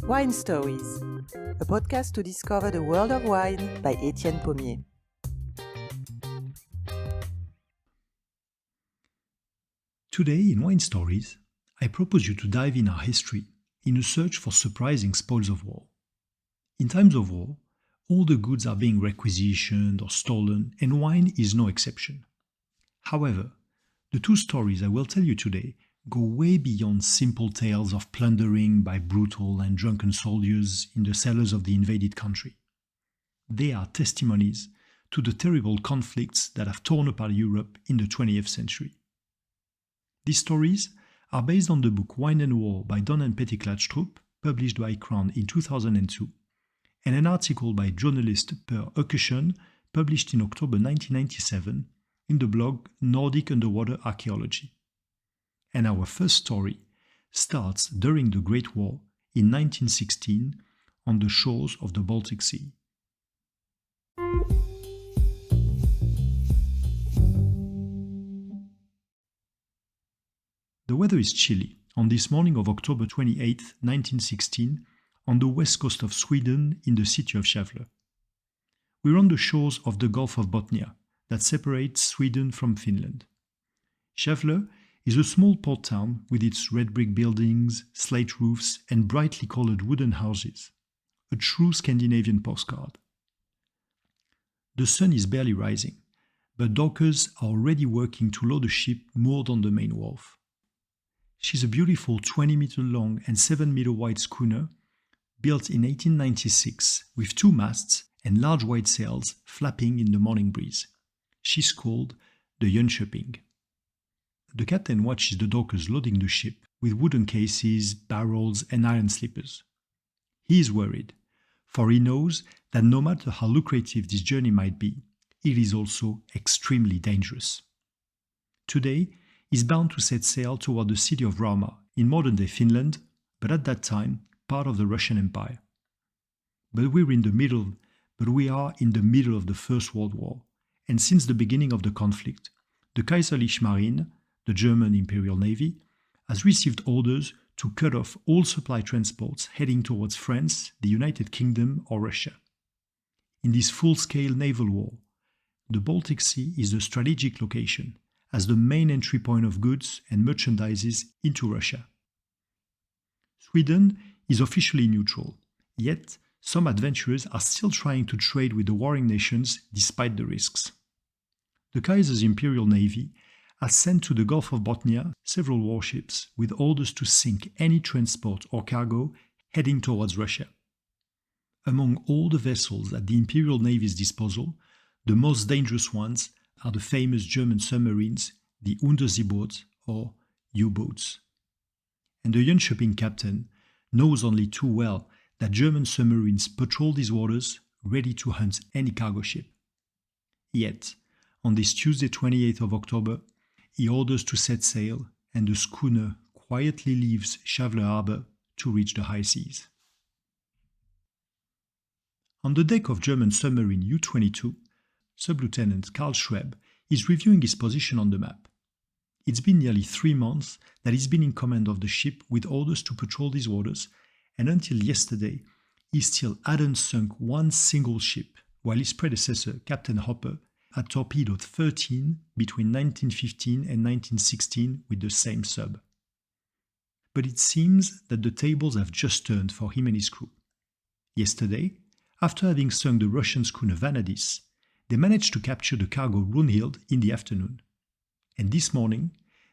Wine Stories, a podcast to discover the world of wine by Étienne Pommier. Today in Wine Stories, I propose you to dive in our history in a search for surprising spoils of war. In times of war, all the goods are being requisitioned or stolen, and wine is no exception. However, the two stories I will tell you today go way beyond simple tales of plundering by brutal and drunken soldiers in the cellars of the invaded country. They are testimonies to the terrible conflicts that have torn apart Europe in the 20th century. These stories are based on the book Wine and War by Don and Petitclatchtroup, published by Crown in 2002, and an article by journalist Per Økkersjøen, published in October 1997 in the blog Nordic Underwater Archaeology. And our first story starts during the Great War in 1916 on the shores of the Baltic Sea. The weather is chilly on this morning of October 28, 1916, on the west coast of Sweden in the city of Gävle. We're on the shores of the Gulf of Bothnia that separates Sweden from Finland. Gävle is a small port town with its red brick buildings, slate roofs, and brightly colored wooden houses. A true Scandinavian postcard. The sun is barely rising, but dockers are already working to load a ship moored on the main wharf. She's a beautiful 20-meter long and 7-meter wide schooner built in 1896 with 2 masts and large white sails flapping in the morning breeze. She's called the Jönköping. The captain watches the dockers loading the ship with wooden cases, barrels, and iron slippers. He is worried, for he knows that no matter how lucrative this journey might be, it is also extremely dangerous. Today, he's bound to set sail toward the city of Rauma in modern-day Finland, but at that time, part of the Russian Empire. But we are in the middle of the First World War, and since the beginning of the conflict, the Kaiserliche Marine, the German Imperial Navy, has received orders to cut off all supply transports heading towards France, the United Kingdom, or Russia. In this full-scale naval war, the Baltic Sea is a strategic location as the main entry point of goods and merchandises into Russia. Sweden is officially neutral, yet some adventurers are still trying to trade with the warring nations despite the risks. The Kaiser's Imperial Navy has sent to the Gulf of Bothnia several warships with orders to sink any transport or cargo heading towards Russia. Among all the vessels at the Imperial Navy's disposal, the most dangerous ones are the famous German submarines, the Unterseeboot or U-boats. And the Jönköping captain knows only too well that German submarines patrol these waters ready to hunt any cargo ship. Yet, on this Tuesday 28th of October, he orders to set sail and the schooner quietly leaves Gävle harbour to reach the high seas. On the deck of German submarine U-22, Sub-Lieutenant Karl Schweb is reviewing his position on the map. It's been nearly 3 months that he's been in command of the ship with orders to patrol these waters, and until yesterday, he still hadn't sunk one single ship, while his predecessor, Captain Hopper, had torpedoed 13 between 1915 and 1916 with the same sub. But it seems that the tables have just turned for him and his crew. Yesterday, after having sunk the Russian schooner Vanadis, they managed to capture the cargo Runhild in the afternoon. And this morning,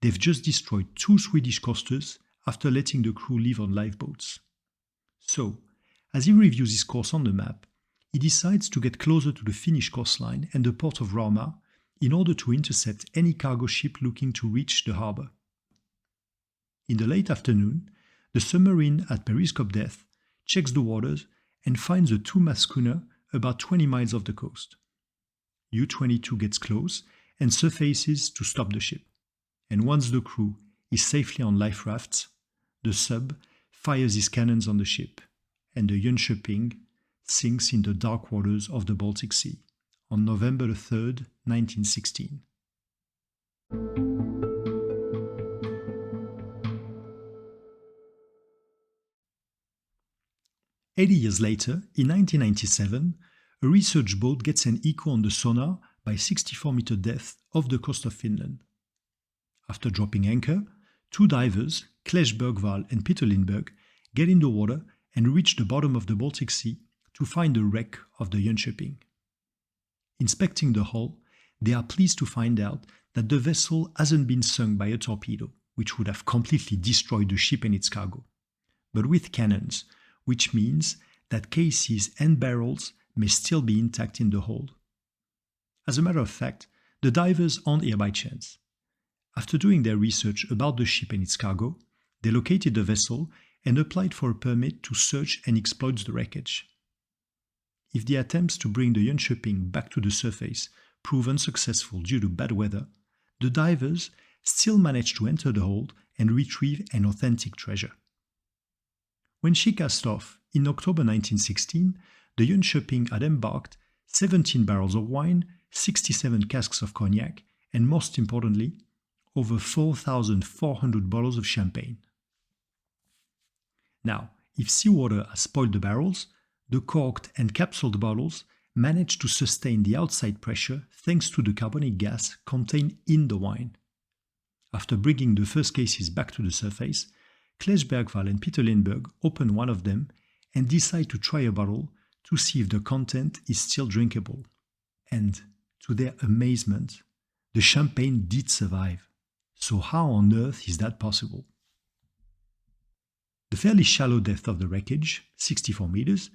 they've just destroyed 2 Swedish coasters after letting the crew leave on lifeboats. So, as he reviews his course on the map, he decides to get closer to the Finnish coastline and the port of Rauma in order to intercept any cargo ship looking to reach the harbour. In the late afternoon, the submarine at periscope depth checks the waters and finds a 2-mast schooner about 20 miles off the coast. U-22 gets close and surfaces to stop the ship. And once the crew is safely on life rafts, the sub fires his cannons on the ship, and the Jönköping sinks in the dark waters of the Baltic Sea on November 3rd, 1916. 80 years later, in 1997, a research boat gets an echo on the sonar by 64-meter depth off the coast of Finland. After dropping anchor, two divers, Claes Bergvall and Peter Lindberg, get in the water and reach the bottom of the Baltic Sea to find the wreck of the Jönköping. Inspecting the hull, they are pleased to find out that the vessel hasn't been sunk by a torpedo, which would have completely destroyed the ship and its cargo, but with cannons, which means that cases and barrels may still be intact in the hold. As a matter of fact, the divers aren't here by chance. After doing their research about the ship and its cargo, they located the vessel and applied for a permit to search and exploit the wreckage. If the attempts to bring the Jönköping back to the surface prove unsuccessful due to bad weather, the divers still managed to enter the hold and retrieve an authentic treasure. When she cast off in October 1916, the Jönköping had embarked 17 barrels of wine, 67 casks of cognac, and most importantly, over 4,400 bottles of champagne. Now, if seawater has spoiled the barrels, the corked and capsuled bottles managed to sustain the outside pressure thanks to the carbonic gas contained in the wine. After bringing the first cases back to the surface, Claes Bergvall and Peter Lindberg open one of them and decide to try a bottle to see if the content is still drinkable. And, to their amazement, the champagne did survive. So how on earth is that possible? The fairly shallow depth of the wreckage, 64 meters,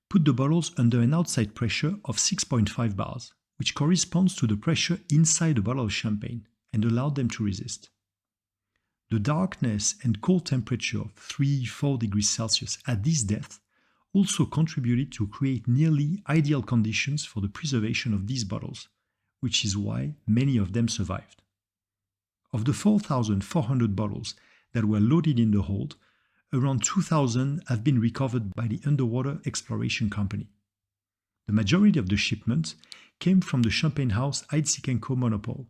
put the bottles under an outside pressure of 6.5 bars, which corresponds to the pressure inside a bottle of champagne, and allowed them to resist. The darkness and cold temperature of 3-4 degrees Celsius at this depth also contributed to create nearly ideal conditions for the preservation of these bottles, which is why many of them survived. Of the 4,400 bottles that were loaded in the hold, around 2,000 have been recovered by the Underwater Exploration Company. The majority of the shipments came from the champagne house XXth monopole.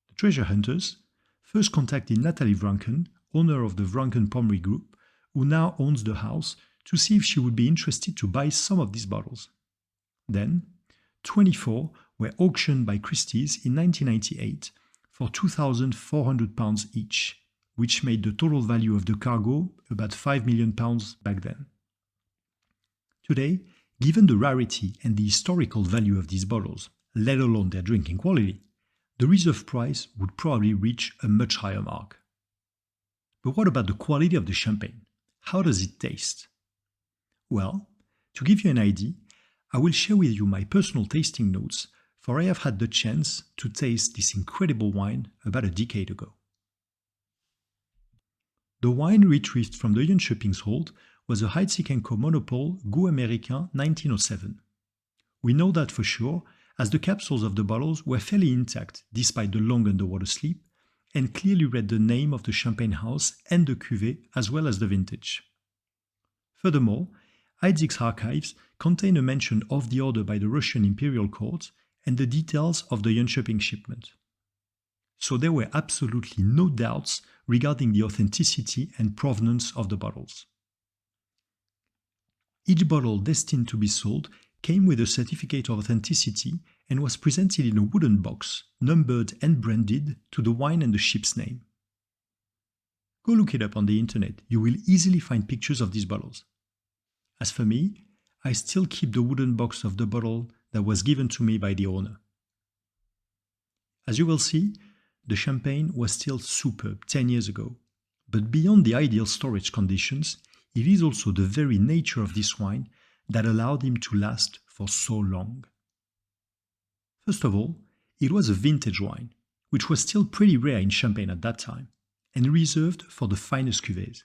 The treasure hunters first contacted Natalie Drunken, owner of the Drunken Pommery Group, who now owns the house, to see if she would be interested to buy some of these bottles. Then, 24 were auctioned by Christie's in 1998 for £2,400 each, which made the total value of the cargo about £5 million back then. Today, given the rarity and the historical value of these bottles, let alone their drinking quality, the reserve price would probably reach a much higher mark. But what about the quality of the champagne? How does it taste? Well, to give you an idea, I will share with you my personal tasting notes, for I have had the chance to taste this incredible wine about a decade ago. The wine retrieved from the Jönköping's hold was a XXth monopole Goût Américain 1907. We know that for sure, as the capsules of the bottles were fairly intact despite the long underwater sleep, and clearly read the name of the champagne house and the cuvée as well as the vintage. Furthermore, XXth archives contain a mention of the order by the Russian Imperial Court and the details of the Jönköping shipment. So there were absolutely no doubts regarding the authenticity and provenance of the bottles. Each bottle destined to be sold came with a certificate of authenticity and was presented in a wooden box, numbered and branded to the wine and the ship's name. Go look it up on the internet, you will easily find pictures of these bottles. As for me, I still keep the wooden box of the bottle that was given to me by the owner. As you will see, the champagne was still superb 10 years ago, but beyond the ideal storage conditions, it is also the very nature of this wine that allowed him to last for so long. First of all, it was a vintage wine, which was still pretty rare in Champagne at that time, and reserved for the finest cuvées.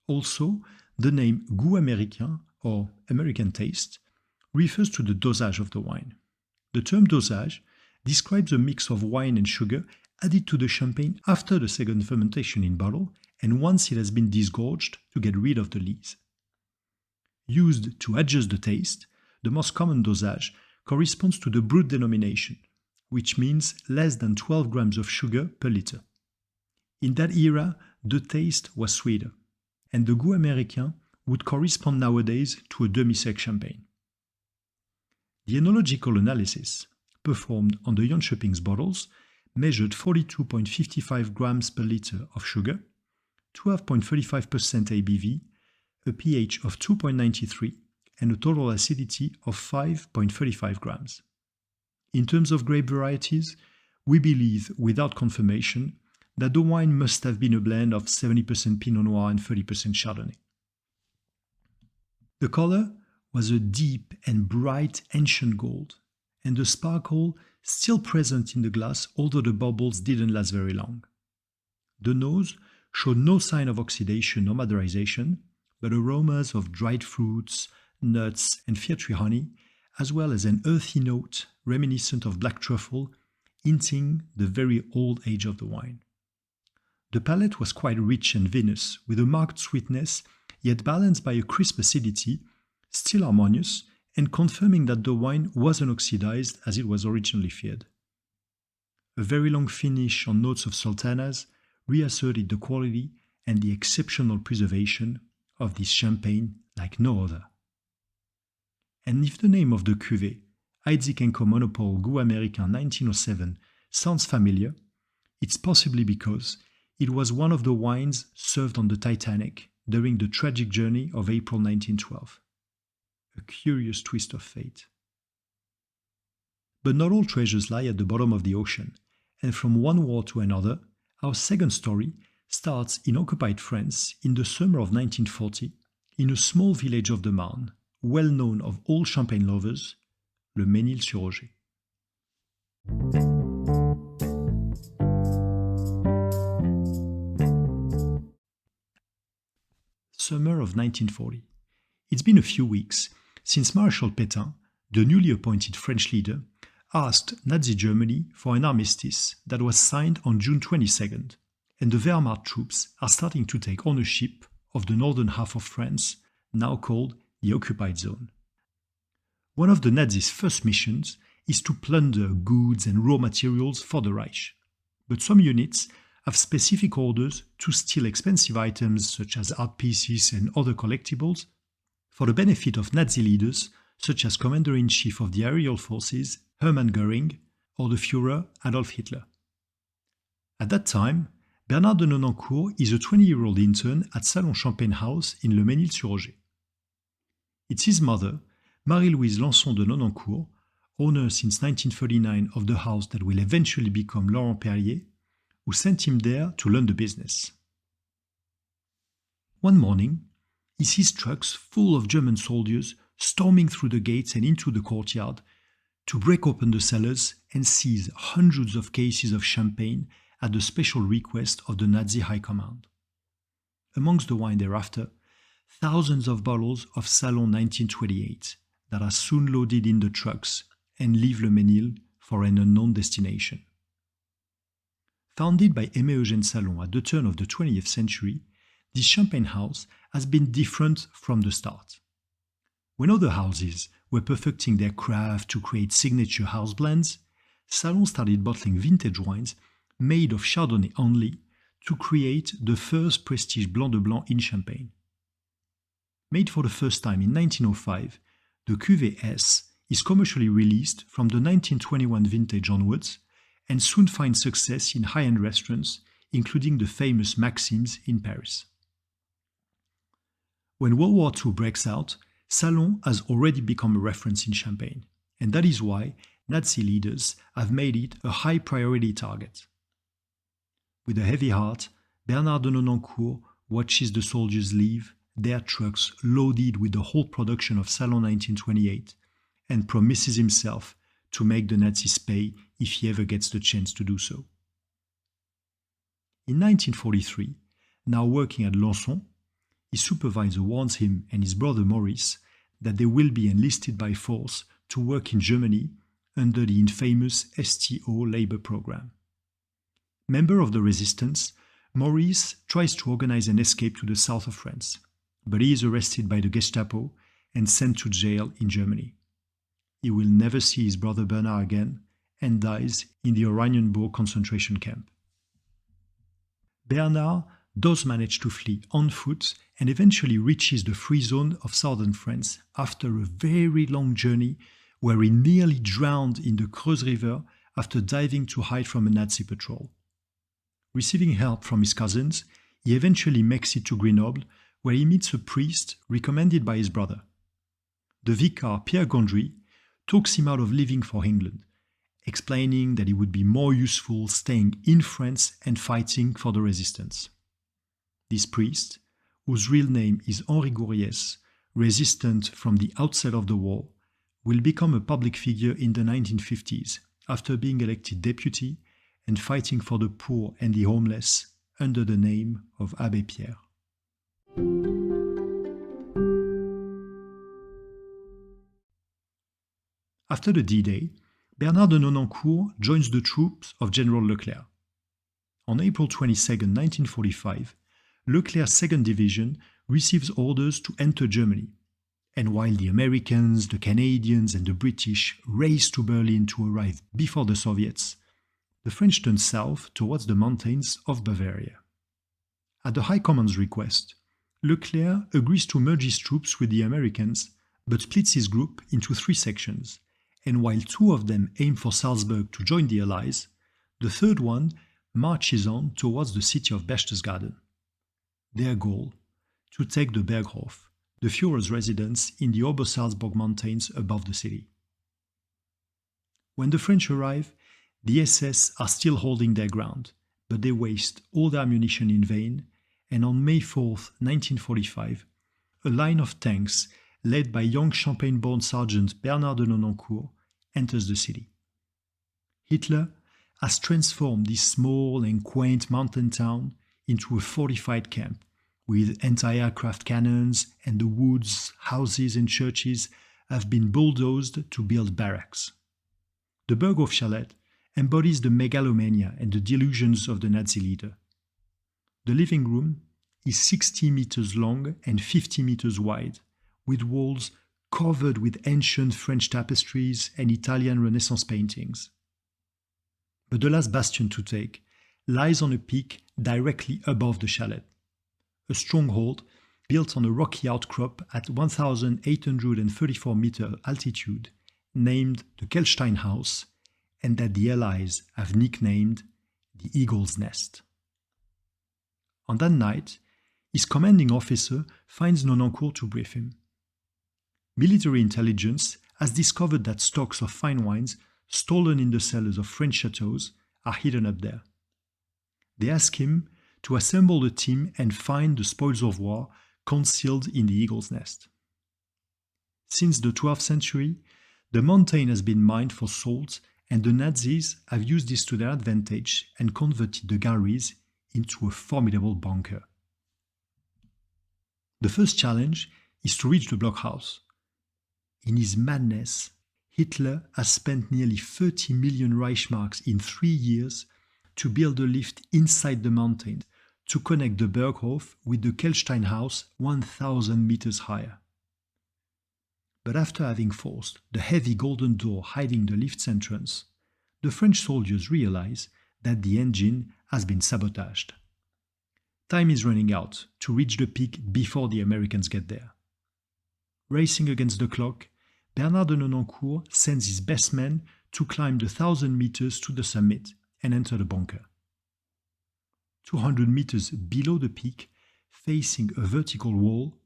Also, the name Goût Américain, or American taste, refers to the dosage of the wine. The term dosage describes a mix of wine and sugar added to the champagne after the second fermentation in bottle and once it has been disgorged to get rid of the lees. Used to adjust the taste, the most common dosage corresponds to the brut denomination, which means less than 12 grams of sugar per liter. In that era, the taste was sweeter, and the Goût Américain would correspond nowadays to a demi-sec champagne. The enological analysis performed on the Jönköping's bottles measured 42.55 grams per liter of sugar, 12.35% ABV, a pH of 2.93, and a total acidity of 5.35 grams. In terms of grape varieties, we believe, without confirmation, that the wine must have been a blend of 70% Pinot Noir and 30% Chardonnay. The color was a deep and bright ancient gold, and the sparkle still present in the glass, although the bubbles didn't last very long. The nose showed no sign of oxidation or maderization, but aromas of dried fruits, nuts, and fir tree honey, as well as an earthy note reminiscent of black truffle, hinting the very old age of the wine. The palate was quite rich and vinous, with a marked sweetness, yet balanced by a crisp acidity, still harmonious, and confirming that the wine wasn't oxidized as it was originally feared. A very long finish on notes of sultanas reasserted the quality and the exceptional preservation of this champagne like no other. And if the name of the cuvée, Heidsieck & Co. Monopole Goût Américain 1907, sounds familiar, it's possibly because it was one of the wines served on the Titanic during the tragic journey of April 1912. A curious twist of fate. But not all treasures lie at the bottom of the ocean, and from one war to another, our second story starts in occupied France in the summer of 1940 in a small village of the Marne, well known of all champagne lovers, Le Mesnil-sur-Oger. Summer of 1940. It's been a few weeks since Marshal Pétain, the newly appointed French leader, asked Nazi Germany for an armistice that was signed on June 22nd, and the Wehrmacht troops are starting to take ownership of the northern half of France, now called the occupied zone. One of the Nazis' first missions is to plunder goods and raw materials for the Reich, but some units have specific orders to steal expensive items such as art pieces and other collectibles for the benefit of Nazi leaders such as Commander-in-Chief of the Aerial Forces Hermann Göring or the Führer Adolf Hitler. At that time, Bernard de Nonancourt is a 20-year-old intern at Salon Champagne House in Le Mesnil-sur-Oger. It's his mother, Marie-Louise Lançon de Nonancourt, owner since 1939 of the house that will eventually become Laurent Perrier, who sent him there to learn the business. One morning, he sees trucks full of German soldiers storming through the gates and into the courtyard to break open the cellars and seize hundreds of cases of champagne at the special request of the Nazi High Command. Amongst the wine thereafter, thousands of bottles of Salon 1928 that are soon loaded in the trucks and leave Le Mesnil for an unknown destination. Founded by Aimé Eugène Salon at the turn of the 20th century, this champagne house has been different from the start. When other houses were perfecting their craft to create signature house blends, Salon started bottling vintage wines made of Chardonnay only to create the first prestige Blanc de Blanc in Champagne. Made for the first time in 1905, the Cuvée S is commercially released from the 1921 vintage onwards and soon finds success in high-end restaurants, including the famous Maxim's in Paris. When World War II breaks out, Salon has already become a reference in Champagne, and that is why Nazi leaders have made it a high priority target. With a heavy heart, Bernard de Nonancourt watches the soldiers leave, their trucks loaded with the whole production of Salon 1928, and promises himself to make the Nazis pay if he ever gets the chance to do so. In 1943, now working at Lançon, his supervisor warns him and his brother Maurice that they will be enlisted by force to work in Germany under the infamous STO labor program. Member of the resistance, Maurice tries to organize an escape to the south of France, but he is arrested by the Gestapo and sent to jail in Germany. He will never see his brother Bernard again and dies in the Oranienburg concentration camp. Bernard does manage to flee on foot and eventually reaches the free zone of southern France after a very long journey where he nearly drowned in the Creuse River after diving to hide from a Nazi patrol. Receiving help from his cousins, he eventually makes it to Grenoble, where he meets a priest recommended by his brother. The vicar Pierre Gondry talks him out of leaving for England, explaining that it would be more useful staying in France and fighting for the resistance. This priest, whose real name is Henri Gouriès, resistant from the outset of the war, will become a public figure in the 1950s after being elected deputy and fighting for the poor and the homeless under the name of Abbé Pierre. After the D-Day, Bernard de Nonancourt joins the troops of General Leclerc. On April 22, 1945, Leclerc's 2nd Division receives orders to enter Germany, and while the Americans, the Canadians and the British race to Berlin to arrive before the Soviets, the French turn south towards the mountains of Bavaria. At the High Command's request, Leclerc agrees to merge his troops with the Americans, but splits his group into 3 sections, and while 2 of them aim for Salzburg to join the Allies, the 3rd one marches on towards the city of Berchtesgaden. Their goal? To take the Berghof, the Führer's residence in the Obersalzberg mountains above the city. When the French arrive, the SS are still holding their ground, but they waste all their ammunition in vain, and on May 4, 1945, a line of tanks led by young Champagne-born Sergeant Bernard de Nonancourt enters the city. Hitler has transformed this small and quaint mountain town into a fortified camp, with anti-aircraft cannons, and the woods, houses and churches have been bulldozed to build barracks. The Berghof chalet embodies the megalomania and the delusions of the Nazi leader. The living room is 60 meters long and 50 meters wide, with walls covered with ancient French tapestries and Italian Renaissance paintings. But the last bastion to take lies on a peak directly above the chalet, a stronghold built on a rocky outcrop at 1,834 meter altitude, named the Kelstein House, and that the Allies have nicknamed the Eagle's Nest. On that night, his commanding officer finds Nonancourt to brief him. Military intelligence has discovered that stocks of fine wines stolen in the cellars of French chateaux are hidden up there. They ask him to assemble a team and find the spoils of war concealed in the Eagle's Nest. Since the 12th century, the mountain has been mined for salt, and the Nazis have used this to their advantage and converted the galleries into a formidable bunker. The first challenge is to reach the blockhouse. In his madness, Hitler has spent nearly 30 million Reichsmarks in 3 years to build a lift inside the mountain to connect the Berghof with the Kelstein House 1,000 meters higher. But after having forced the heavy golden door hiding the lift's entrance, the French soldiers realize that the engine has been sabotaged. Time is running out to reach the peak before the Americans get there. Racing against the clock, Bernard de Nonancourt sends his best men to climb the 1,000 meters to the summit and enter the bunker. 200 meters below the peak, facing a vertical wall,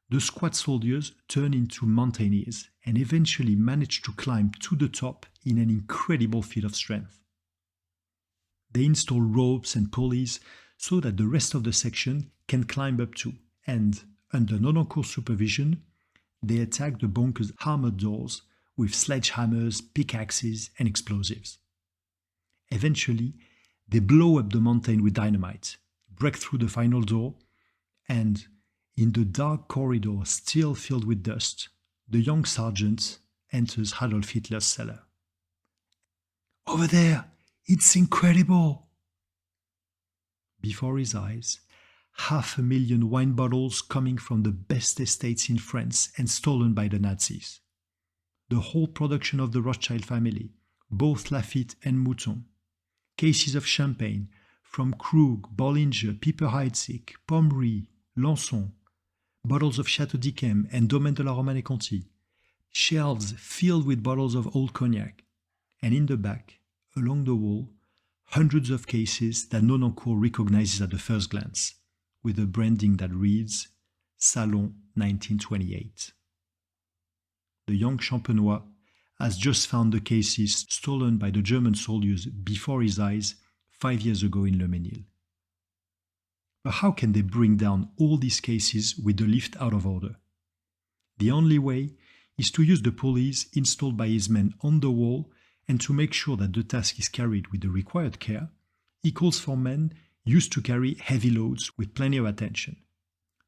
the squad soldiers turn into mountaineers and eventually manage to climb to the top in an incredible feat of strength. They install ropes and pulleys so that the rest of the section can climb up too, and, under Nonancourt's supervision, they attack the bunker's armored doors with sledgehammers, pickaxes, and explosives. Eventually, they blow up the mountain with dynamite, break through the final door, and, in the dark corridor still filled with dust, the young sergeant enters Adolf Hitler's cellar. "Over there! It's incredible!" Before his eyes, 500,000 wine bottles coming from the best estates in France and stolen by the Nazis. The whole production of the Rothschild family, both Lafite and Mouton. Cases of champagne from Krug, Bollinger, Piper Heidsieck, Pommery, Lançon, bottles of Chateau d'Yquem and Domaine de la Romanée Conti, shelves filled with bottles of old cognac, and in the back, along the wall, hundreds of cases that Nonancourt recognizes at the first glance, with a branding that reads Salon 1928. The young Champenois has just found the cases stolen by the German soldiers before his eyes 5 years ago in Le Mesnil. But how can they bring down all these cases with the lift out of order? The only way is to use the pulleys installed by his men on the wall, and to make sure that the task is carried with the required care, he calls for men used to carry heavy loads with plenty of attention,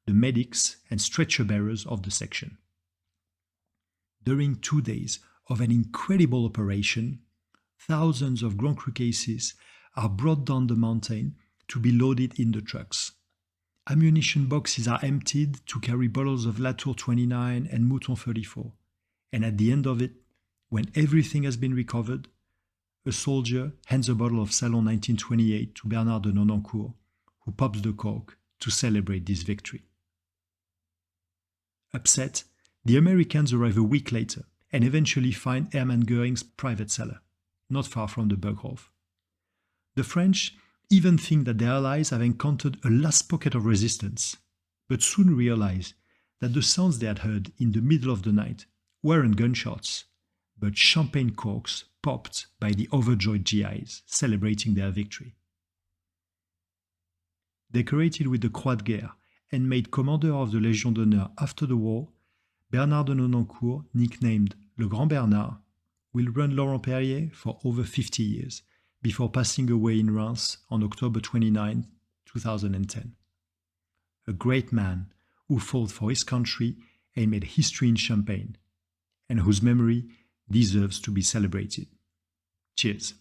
the medics and stretcher bearers of the section. During 2 days of an incredible operation, thousands of Grand Cru cases are brought down the mountain to be loaded in the trucks. Ammunition boxes are emptied to carry bottles of Latour 29 and Mouton 34. And at the end of it, when everything has been recovered, a soldier hands a bottle of Salon 1928 to Bernard de Nonancourt, who pops the cork to celebrate this victory. Upset, the Americans arrive a week later and eventually find Hermann Göring's private cellar, not far from the Berghof. The French even think that their allies have encountered a last pocket of resistance, but soon realize that the sounds they had heard in the middle of the night weren't gunshots, but champagne corks popped by the overjoyed GIs celebrating their victory. Decorated with the Croix de Guerre and made Commander of the Légion d'honneur after the war, Bernard de Nonancourt, nicknamed Le Grand Bernard, will run Laurent Perrier for over 50 years, before passing away in Reims on October 29, 2010. A great man who fought for his country and made history in Champagne, and whose memory deserves to be celebrated. Cheers.